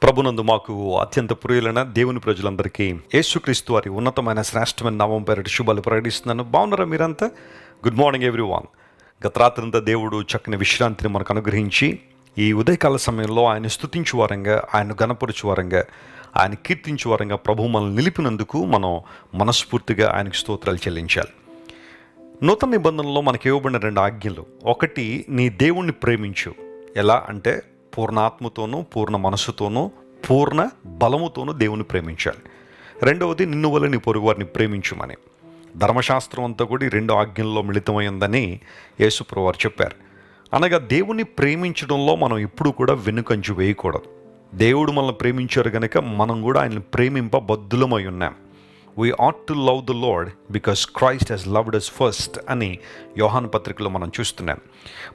ప్రభునందు మాకు అత్యంత ప్రియులైన దేవుని ప్రజలందరికీ యేసుక్రీస్తు వారి ఉన్నతమైన శ్రేష్టమైన నామం పేరిట శుభాలు ప్రకటిస్తున్నాను. బాగున్నారా మీరంతా? Good morning everyone. గత రాత్రంతా దేవుడు చక్కని విశ్రాంతిని మనకు అనుగ్రహించి ఈ ఉదయకాల సమయంలో ఆయన స్తుతించు వారంగా, ఆయన గణపరచు వారంగా, ఆయన కీర్తించు వారంగా ప్రభు మనల్ని నిలిపినందుకు మనం మనస్ఫూర్తిగా ఆయనకు స్తోత్రాలు చెల్లించాలి. నూతన నిబంధనలో మనకి ఇవ్వబడిన 2 ఆజ్ఞలు. ఒకటి, నీ దేవుణ్ణి ప్రేమించు. ఎలా అంటే పూర్ణ ఆత్మతోనూ, పూర్ణ మనస్సుతోనూ, పూర్ణ బలముతోనూ దేవుని ప్రేమించాలి. రెండవది, నిన్ను వల్ల నీ పొరుగువారిని ప్రేమించుమని. ధర్మశాస్త్రం అంతా కూడా ఈ 2 ఆజ్ఞల్లో మిళితమైందని యేసుప్రభువు వారు చెప్పారు. అనగా దేవుని ప్రేమించడంలో మనం ఎప్పుడు కూడా వెనుకంజు వేయకూడదు. దేవుడు మనల్ని ప్రేమించారు కనుక మనం కూడా ఆయన్ని ప్రేమింపబద్ధులమై ఉన్నాం. We ought to love the Lord because Christ has loved us first అని యోహాను పత్రికలో మనం చూస్తున్నాం.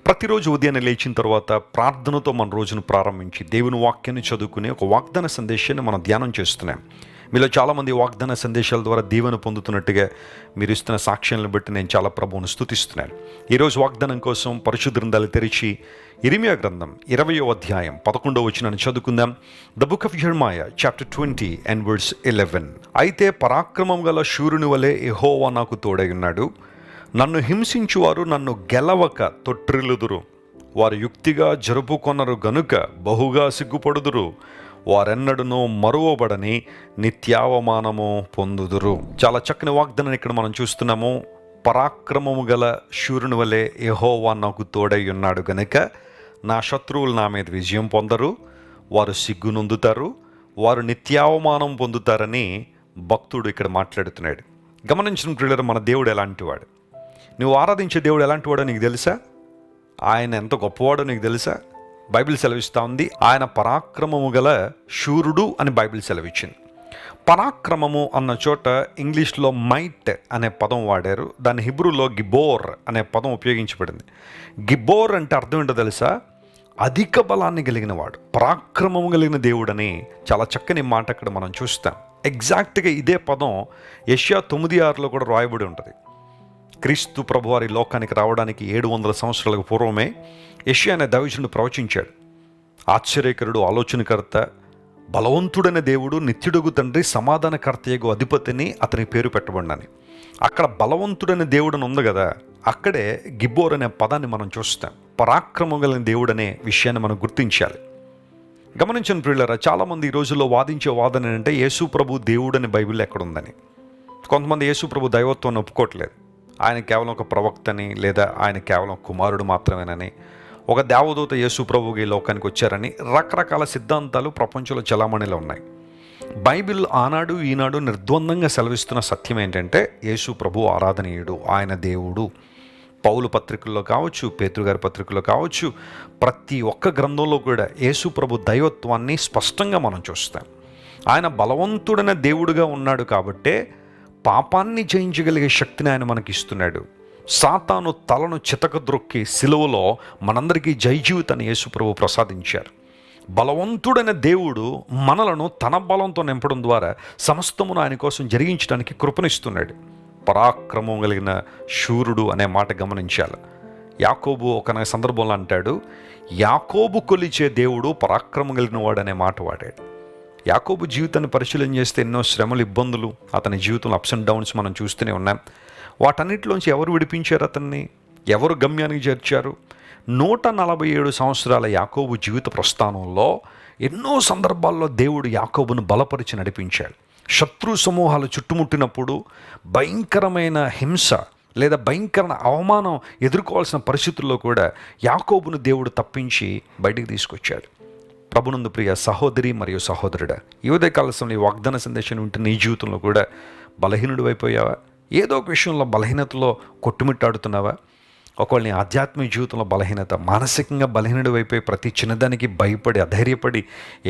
ప్రతిరోజు ఉదయాన్నే లేచిన తర్వాత ప్రార్థనతో మన రోజును ప్రారంభించి దేవుని వాక్యాన్ని చదువుకుని ఒక వాగ్దాన సందేశాన్ని మనం ధ్యానం చేస్తున్నాం. మీలో చాలామంది వాగ్దాన సందేశాల ద్వారా దీవెన పొందుతున్నట్టుగా మీరు ఇస్తున్న సాక్ష్యాలను బట్టి నేను చాలా ప్రభువును స్తుతిస్తున్నాను. ఈరోజు వాగ్దానం కోసం పరిశుద్ధ గ్రంథాలు తెరిచి ఇర్మీయా గ్రంథం 20వ అధ్యాయం 11వ వచనాన్ని చదువుకుందాం. The book of Jeremiah chapter 20 and verse 11. అయితే పరాక్రమం గల శూరుని వలె యెహోవా నాకు తోడై ఉన్నాడు. నన్ను హింసించువారు నన్ను గెలవక తొట్రిల్లుదురు. వారు యుక్తిగా జరుపుకొనరు గనుక బహుగా సిగ్గుపడుదురు. వారెన్నడనూ మరువబడని నిత్యావమానము పొందుదురు. చాలా చక్కని వాగ్దానాన్ని ఇక్కడ మనం చూస్తున్నాము. పరాక్రమము గల శూరుని వలె యెహోవా నాకు తోడై ఉన్నాడు గనుక నా శత్రువులు నా మీద విజయం పొందరు. వారు సిగ్గు నొందుతారు, వారు నిత్యావమానం పొందుతారని భక్తుడు ఇక్కడ మాట్లాడుతున్నాడు. గమనించిన ప్రియులారా, మన దేవుడు ఎలాంటివాడు? నువ్వు ఆరాధించే దేవుడు ఎలాంటివాడో నీకు తెలుసా? ఆయన ఎంత గొప్పవాడో నీకు తెలుసా? బైబిల్ సెలవిస్తూ ఉంది, ఆయన పరాక్రమము గల శూరుడు అని బైబిల్ సెలవిచ్చింది. పరాక్రమము అన్న చోట ఇంగ్లీష్లో మైట్ అనే పదం వాడారు. దాని హిబ్రూలో గిబోర్ అనే పదం ఉపయోగించబడింది. గిబోర్ అంటే అర్థం ఏంటో తెలుసా? అధిక బలాన్ని కలిగిన వాడు, పరాక్రమము కలిగిన దేవుడని చాలా చక్కని మాట అక్కడ మనం చూస్తాం. ఎగ్జాక్ట్గా ఇదే పదం యెషయా 9:6లో కూడా రాయబడి ఉంటుంది. క్రీస్తు ప్రభువారి లోకానికి రావడానికి 700 సంవత్సరాలకు పూర్వమే యెషయా అనే దైవజనుడు ప్రవచించాడు. ఆశ్చర్యకరుడు, ఆలోచనకర్త, బలవంతుడైన దేవుడు, నిత్యుడుగు తండ్రి, సమాధానకర్తయగు అధిపతిని అతని పేరు పెట్టబడినని. అక్కడ బలవంతుడైన దేవుడని ఉంది కదా, అక్కడే గిబ్బోర్ అనే పదాన్ని మనం చూస్తాం. పరాక్రమం కలిగిన దేవుడు అనే విషయాన్ని మనం గుర్తించాలి. గమనించిన ప్రియులారా, చాలామంది ఈ రోజుల్లో వాదించే వాదన ఏంటంటే యేసు ప్రభు దేవుడు అని బైబిల్లో ఎక్కడుందని. కొంతమంది యేసు ప్రభు దైవత్వాన్ని ఒప్పుకోవట్లేదు. ఆయన కేవలం ఒక ప్రవక్తని, లేదా ఆయన కేవలం కుమారుడు మాత్రమేనని, ఒక దేవదూత యేసు ప్రభువు ఈ లోకానికి వచ్చారని రకరకాల సిద్ధాంతాలు ప్రపంచంలో చలామణిలో ఉన్నాయి. బైబిల్ ఆనాడు ఈనాడు నిర్ద్వందంగా సెలవిస్తున్న సత్యం ఏంటంటే యేసు ప్రభు ఆరాధనీయుడు, ఆయన దేవుడు. పౌలు పత్రికల్లో కావచ్చు, పేతురుగారి పత్రికల్లో కావచ్చు, ప్రతి ఒక్క గ్రంథంలో కూడా యేసు ప్రభు దైవత్వాన్ని స్పష్టంగా మనం చూస్తాం. ఆయన బలవంతుడైన దేవుడుగా ఉన్నాడు కాబట్టే పాపాన్ని జయించగలిగే శక్తిని ఆయన మనకి ఇస్తున్నాడు. సాతాను తలను చితకద్రొక్కి సిలువలో మనందరికీ జయ జీవితాన్ని యేసు ప్రభు ప్రసాదించారు. బలవంతుడైన దేవుడు మనలను తన బలంతో నింపడం ద్వారా సమస్తమును ఆయన కోసం జరిగించడానికి కృపనిస్తున్నాడు. పరాక్రమం కలిగిన శూరుడు అనే మాట గమనించాలి. యాకోబు ఒక సందర్భంలో అంటాడు, యాకోబు కొలిచే దేవుడు పరాక్రమం కలిగిన వాడు అనే మాట వాడాడు. యాకోబు జీవితాన్ని పరిశీలన చేస్తే ఎన్నో శ్రమలు, ఇబ్బందులు, అతని జీవితంలో అప్స్ అండ్ డౌన్స్ మనం చూస్తూనే ఉన్నాం. వాటన్నిటిలోంచి ఎవరు విడిపించారు అతన్ని? ఎవరు గమ్యానికి చేర్చారు? 147 సంవత్సరాల యాకోబు జీవిత ప్రస్థానంలో ఎన్నో సందర్భాల్లో దేవుడు యాకోబును బలపరిచి నడిపించాడు. శత్రు సమూహాలు చుట్టుముట్టినప్పుడు భయంకరమైన హింస లేదా భయంకరమైన అవమానం ఎదుర్కోవాల్సిన పరిస్థితుల్లో కూడా యాకోబును దేవుడు తప్పించి బయటికి తీసుకొచ్చాడు. ప్రభునందు ప్రియ సహోదరి మరియు సహోదరుడా, ఈ ఉదయకాల సమయంలో ఈ వాగ్దాన సందేశం ఉంటే నీ జీవితంలో కూడా బలహీనుడు అయిపోయావా? ఏదో ఒక విషయంలో బలహీనతలో కొట్టుమిట్టాడుతున్నావా? ఒకవేళ నీ ఆధ్యాత్మిక జీవితంలో బలహీనత, మానసికంగా బలహీనుడు అయిపోయి ప్రతి చిన్నదానికి భయపడి అధైర్యపడి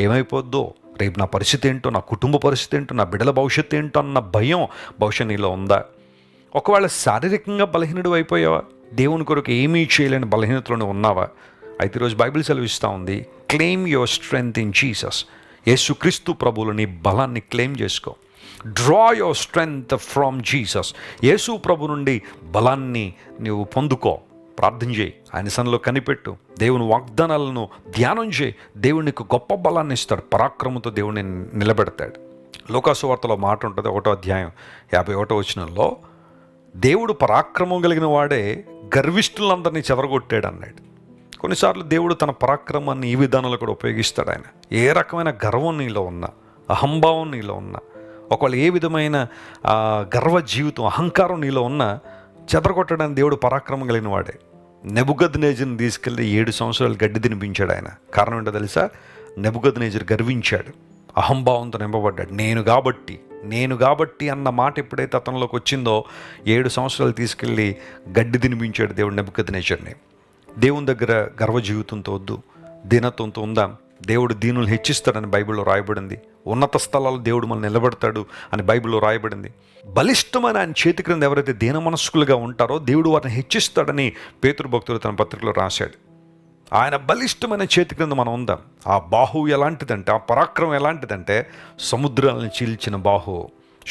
ఏమైపోద్దో, రేపు నా పరిస్థితి ఏంటో, నా కుటుంబ పరిస్థితి ఏంటో, నా బిడ్డల భవిష్యత్తు ఏంటో అన్న భయం బహుశా నీలో ఉందా? ఒకవేళ శారీరకంగా బలహీనుడు అయిపోయావా? దేవుని కొరకు ఏమీ చేయలేని బలహీనతలోనే ఉన్నావా? అయితే ఈరోజు బైబిల్ సెలవిస్తూ ఉంది, claim your strength in Jesus. యేసుక్రీస్తు ప్రభువులో నీ బలాన్ని క్లెయిమ్ చేసుకో. Draw your strength from Jesus. యేసు ప్రభు నుండి బలాన్ని నీవు పొందుకో. ప్రార్థన చేయి, ఆయన సన్నిధిలో కనిపెట్టు, దేవుని వాగ్దానాలను ధ్యానం చేయి. దేవుడు నీకు గొప్ప బలాన్ని ఇస్తాడు, పరాక్రమంతో దేవుడిని నిలబెడతాడు. లోకాసు వార్తలో మాట ఉంటుంది, 1వ అధ్యాయం 51వ వచనంలో, దేవుడు పరాక్రమం కలిగిన వాడే గర్విష్ఠులందరినీ చెదరగొట్టాడు అన్నాడు. కొన్నిసార్లు దేవుడు తన పరాక్రమాన్ని ఈ విధానంలో కూడా ఉపయోగిస్తాడు. ఆయన ఏ రకమైన గర్వం నీలో ఉన్నా, అహంభావం నీలో ఉన్నా, ఒకవేళ ఏ విధమైన గర్వ జీవితం, అహంకారం నీలో ఉన్నా చెదరగొట్టడానికి దేవుడు పరాక్రమం కలిగిన వాడే. నెబుకద్నెజరుని తీసుకెళ్ళి 7 సంవత్సరాలు గడ్డి తినిపించాడు ఆయన. కారణం ఏంటో తెలుసా? నెబుకద్నెజరు గర్వించాడు, అహంభావంతో నింపబడ్డాడు. నేను కాబట్టి అన్న మాట ఎప్పుడైతే అతనిలోకి వచ్చిందో 7 సంవత్సరాలు తీసుకెళ్ళి గడ్డి తినిపించాడు దేవుడు నెబుకద్నెజరుని. దేవుని దగ్గర గర్వ జీవితంతో వద్దు, దీనత్వంతో ఉందాం. దేవుడు దీనులు హెచ్చిస్తాడని బైబిల్లో రాయబడింది. ఉన్నత స్థలాల్లో దేవుడు మనల్ని నిలబెడతాడు అని బైబిల్లో రాయబడింది. బలిష్టమైన ఆయన చేతి క్రింద ఎవరైతే దీన మనస్కులుగా ఉంటారో దేవుడు వారిని హెచ్చిస్తాడని పేతురు భక్తుడు తన పత్రికలో రాశాడు. ఆయన బలిష్టమైన చేతి క్రింద మనం ఉందాం. ఆ బాహు ఎలాంటిదంటే, ఆ పరాక్రమం ఎలాంటిదంటే, సముద్రాలను చీల్చిన బాహు,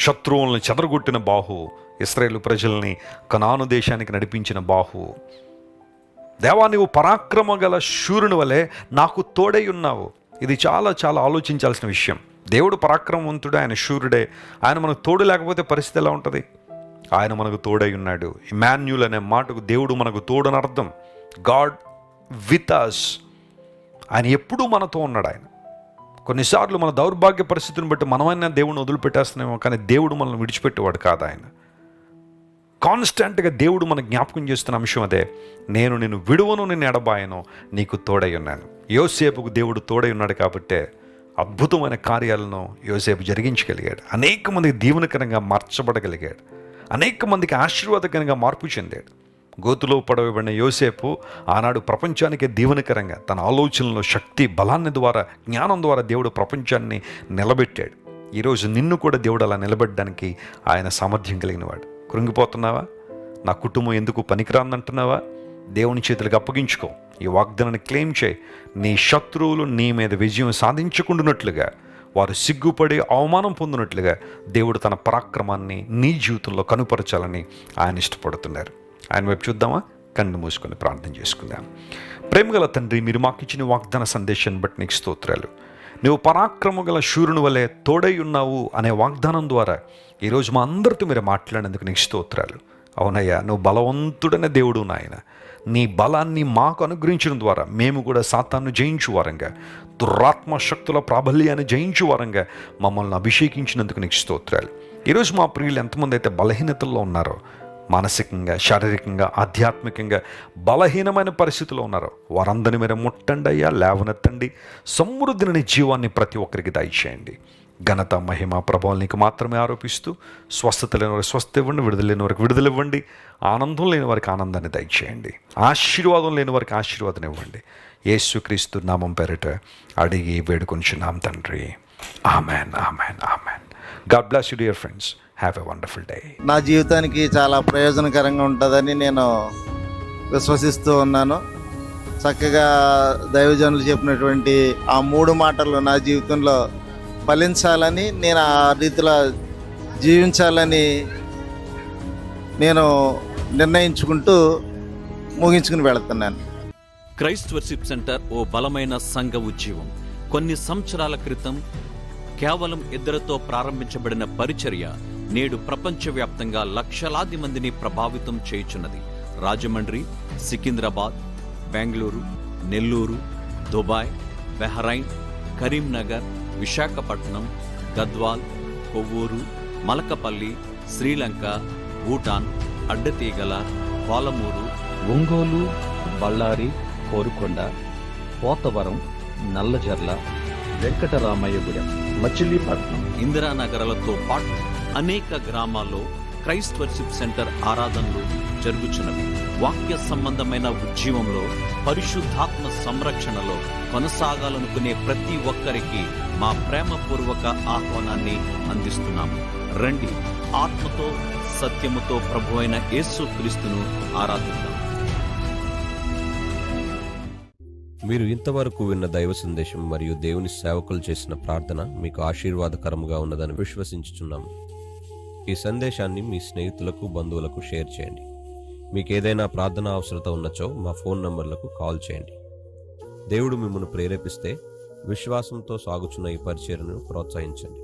శత్రువులను చెదరగొట్టిన బాహు, ఇశ్రాయేలు ప్రజల్ని కనాను దేశానికి నడిపించిన బాహు. దేవా, నీవు పరాక్రమ గల శూరుని వలె నాకు తోడై ఉన్నావు. ఇది చాలా చాలా ఆలోచించాల్సిన విషయం. దేవుడు పరాక్రమవంతుడే, ఆయన శూరుడే. ఆయన మనకు తోడు లేకపోతే పరిస్థితి ఎలా ఉంటుంది? ఆయన మనకు తోడై ఉన్నాడు. ఇమాన్యుల్ అనే మాటకు దేవుడు మనకు తోడని అర్థం. God with us. ఆయన ఎప్పుడూ మనతో ఉన్నాడు. ఆయన కొన్నిసార్లు మన దౌర్భాగ్య పరిస్థితిని బట్టి మనమైనా దేవుడిని వదిలిపెట్టేస్తున్నామో, కానీ దేవుడు మనల్ని విడిచిపెట్టేవాడు కాదు. ఆయన కాన్స్టెంట్గా దేవుడు మనకు జ్ఞాపకం చేస్తున్న అంశం అదే. నేను నిన్ను విడువను, నిన్ను ఎడబాయను, నీకు తోడై ఉన్నాను. యోసేపుకు దేవుడు తోడై ఉన్నాడు కాబట్టే అద్భుతమైన కార్యాలను యోసేపు జరిగించగలిగాడు. అనేక మందికి దీవెనకరంగా మార్చబడగలిగాడు. అనేక మందికి ఆశీర్వాదకరంగా మార్పు చెందాడు. గోతులో పడవేయబడిన యోసేపు ఆనాడు ప్రపంచానికి దీవెనకరంగా తన ఆలోచనలో శక్తి, బలాన్ని ద్వారా, జ్ఞానం ద్వారా దేవుడు ప్రపంచాన్ని నిలబెట్టాడు. ఈరోజు నిన్ను కూడా దేవుడు అలా నిలబెట్టడానికి ఆయన సామర్థ్యం కలిగినవాడు. కృంగిపోతున్నావా? నా కుటుంబం ఎందుకు పనికిరాందంటున్నావా? దేవుని చేతులకు అప్పగించుకో. ఈ వాగ్దానాన్ని క్లెయిమ్ చేయి. నీ శత్రువులు నీ మీద విజయం సాధించకుండానట్లుగా, వారు సిగ్గుపడి అవమానం పొందినట్లుగా దేవుడు తన పరాక్రమాన్ని నీ జీవితంలో కనుపరచాలని ఆయన ఇష్టపడుతున్నారు. ఆయన వైపు చూద్దామా? కన్ను మూసుకొని ప్రార్థన చేసుకుందాం. ప్రేమగల తండ్రి, మీరు మాకు ఇచ్చిన వాగ్దాన సందేశాన్ని బట్టి నీకు స్తోత్రాలు. నువ్వు పరాక్రమ గల శూరుని వలె తోడై ఉన్నావు అనే వాగ్దానం ద్వారా ఈరోజు మా అందరితో మీరు మాట్లాడేందుకు నీకు స్తోత్రాలు. అవునయ్యా, నువ్వు బలవంతుడనే దేవుడు నాయన. నీ బలాన్ని మాకు అనుగ్రహించడం ద్వారా మేము కూడా సాతాను జయించు వారంగా, దురాత్మ శక్తుల ప్రాబల్యాన్ని జయించు వారంగా మమ్మల్ని అభిషేకించినందుకు నీకు స్తోత్రాలు. ఈరోజు మా ప్రియులు ఎంతమంది అయితే బలహీనతల్లో ఉన్నారో, మానసికంగా, శారీరకంగా, ఆధ్యాత్మికంగా బలహీనమైన పరిస్థితుల్లో ఉన్నారో వారందరినీ మీరు ముట్టండి అయ్యా, లేవనెత్తండి. సమృద్ధిని జీవాన్ని ప్రతి ఒక్కరికి దయచేయండి. ఘనత, మహిమ, ప్రభావం నీకు మాత్రమే ఆరోపిస్తూ, స్వస్థత లేని వారికి స్వస్థ ఇవ్వండి, విడుదల లేని వారికి విడుదల ఇవ్వండి, ఆనందం లేని వారికి ఆనందాన్ని దయచేయండి, ఆశీర్వాదం లేని వారికి ఆశీర్వాదం ఇవ్వండి. యేసుక్రీస్తు నామం పేరిట అడిగి వేడుకొంచున్నాం తండ్రి. Amen, amen, amen. God bless you dear friends. Have a wonderful day. నా జీవితానికి చాలా ప్రయోజనకరంగా ఉంటుందని నేను విశ్వసిస్తూ ఉన్నాను. చక్కగా దైవజనులు చెప్పినటువంటి ఆ 3 మాటలు నా జీవితంలో ఫలించాలని, నేను ఆ రీతిలో జీవించాలని నేను నిర్ణయించుకుంటూ ముగించుకుని వెళుతున్నాను. క్రైస్ట్ వర్షిప్ సెంటర్ ఓ బలమైన సంఘ ఉద్యమం. కొన్ని సంవత్సరాల క్రితం కేవలం 2తో ప్రారంభించబడిన పరిచర్య నేడు ప్రపంచవ్యాప్తంగా లక్షలాది మందిని ప్రభావితం చేయుచున్నది. రాజమండ్రి, సికింద్రాబాద్, బెంగళూరు, నెల్లూరు, దుబాయ్, బహ్రైన్, కరీంనగర్, విశాఖపట్నం, గద్వాల్, కొవ్వూరు, మలకపల్లి, శ్రీలంక, భూటాన్, అడ్డతీగల, పాలమూరు, ఒంగోలు, బళ్ళారి, కోరుకొండ, పోతవరం, నల్లజర్ల, వెంకటరామయ్యగూడెం, మచిలీపట్నం, ఇందిరానగర్లతో పాటు అనేక గ్రామాల్లో క్రైస్ట్ వర్షిప్ సెంటర్ ఆరాధనలు జరుగుచున్నవి. వాక్య సంబంధమైన ఉద్యమంలో, పరిశుద్ధాత్మ సంరక్షణలో కొనసాగాలనుకునే ప్రతి ఒక్కరికి మా ప్రేమపూర్వక ఆహ్వానాన్ని అందిస్తున్నాము. రండి, ఆత్మతో సత్యముతో ప్రభువైన యేసుక్రీస్తును ఆరాధిద్దాం. మీరు ఇంతవరకు విన్న దైవ సందేశం మరియు దేవుని సేవకులు చేసిన ప్రార్థన మీకు ఆశీర్వాదకరముగా ఉన్నదని విశ్వసించుచున్నాము. ఈ సందేశాన్ని మీ స్నేహితులకు, బంధువులకు షేర్ చేయండి. మీకు ఏదైనా ప్రార్థన అవసరత ఉన్నచో మా ఫోన్ నంబర్లకు కాల్ చేయండి. దేవుడు మిమ్మల్ని ప్రేరేపిస్తే విశ్వాసంతో సాగుచున్న ఈ పరిచర్యను ప్రోత్సహించండి.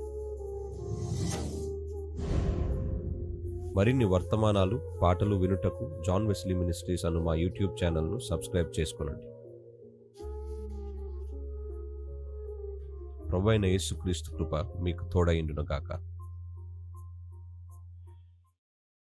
మరిన్ని వర్తమానాలు, పాటలు వినుటకు జాన్ వెస్లీ మినిస్ట్రీస్ అను మా యూట్యూబ్ ఛానల్ను సబ్స్క్రైబ్ చేసుకోనండి. ప్రభువైన యేసుక్రీస్తు కృప మీకు తోడైండును గాక.